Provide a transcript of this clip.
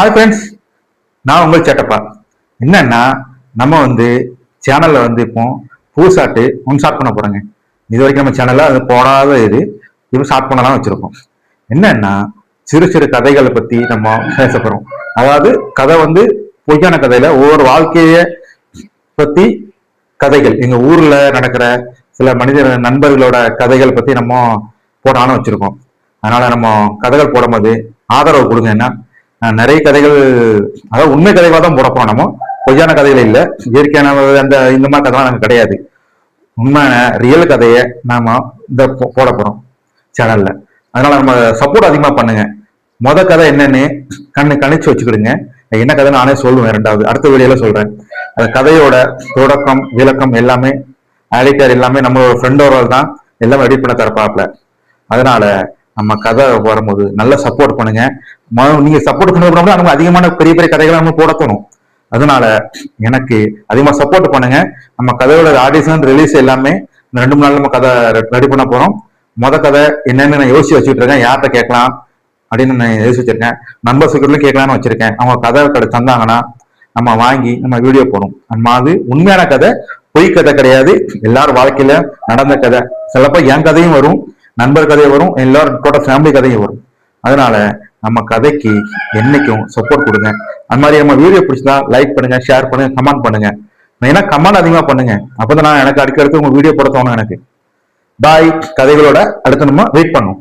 Hi friends, நான் உங்கள் சேட்டப்பா. என்னன்னா நம்ம சேனல்ல இப்போ புதுசாட்டு ஒன் ஷார்ட் பண்ண போறோங்க. இது வரைக்கும் நம்ம சேனல்ல அது போடாத இப்போ ஷார்ட் பண்ணலாம் வச்சிருக்கோம். என்னன்னா சிறு சிறு கதைகளை பத்தி நம்ம பேச போறோம். அதாவது கதை பொய்யான கதையில ஒவ்வொரு வாழ்க்கைய பத்தி கதைகள், எங்க ஊர்ல நடக்கிற சில மனிதர் நண்பர்களோட கதைகள் பத்தி நம்ம போடான்னு வச்சிருக்கோம். அதனால நம்ம கதைகள் போடும்போது ஆதரவு கொடுங்க. என்ன நிறைய கதைகள், அதாவது உண்மை கதைகளா தான் போட போறோம். நம்ம பொய்யான கதைகள் இல்லை, இயற்கையான அந்த இந்த மாதிரி கதைலாம் நாங்கள் கிடையாது. உண்மையான ரியல் கதையை நாம இந்த போட போறோம் சேனல்ல. அதனால நம்ம சப்போர்ட் அதிகமா பண்ணுங்க. கதை என்னன்னு கணிச்சு வச்சுக்கிடுங்க. என்ன கதை நானே சொல்லுவேன், ரெண்டாவது அடுத்த வீடியோல சொல்றேன். அந்த கதையோட தொடக்கம் விளக்கம் எல்லாமே ஆடிட்டர் எல்லாமே நம்மளோட ஃப்ரெண்டோட தான் எல்லாமே ரெடி பண்ண தரப்பாப்ல. அதனால நம்ம கதை வரும்போது நல்ல சப்போர்ட் பண்ணுங்க. நீங்க சப்போர்ட் பண்ண நமக்கு அதிகமான பெரிய பெரிய கதைகளை நம்ம போட தோணும். அதனால எனக்கு அதிகமா சப்போர்ட் பண்ணுங்க. நம்ம கதையோட ஆடிஷன் ரிலீஸ் எல்லாமே 2 நாள் நம்ம கதை ரெடி பண்ண போறோம். கதை என்னன்னு நான் யோசிச்சு வச்சுட்டு இருக்கேன். யார்கிட்ட கேட்கலாம் அப்படின்னு நான் யோசிச்சு வச்சிருக்கேன். நண்பர் சீக்கிரத்துல கேட்கலான்னு வச்சிருக்கேன். அவங்க கதை கடை தந்தாங்கன்னா நம்ம வாங்கி நம்ம வீடியோ போடும். அது உண்மையான கதை, பொய் கதை கிடையாது. எல்லாரும் வாழ்க்கையில நடந்த கதை. சிலப்ப என் கதையும் வரும், நண்பர் கதையும் வரும், எல்லாரோட ஃபேமிலி கதையும் வரும். அதனால நம்ம கதைக்கு என்னைக்கும் சப்போர்ட் கொடுங்க. அந்த மாதிரி நம்ம வீடியோ பிடிச்சதா லைக் பண்ணுங்க, ஷேர் பண்ணுங்க, கமெண்ட் பண்ணுங்க. மெயினா கமெண்ட் அதிகமா பண்ணுங்க. அப்பதான் நான் எனக்கு அடுத்து உங்க வீடியோ போட தோணும் எனக்கு. பாய். கதைகளோட அடுத்து நம்ம வெயிட் பண்ணும்.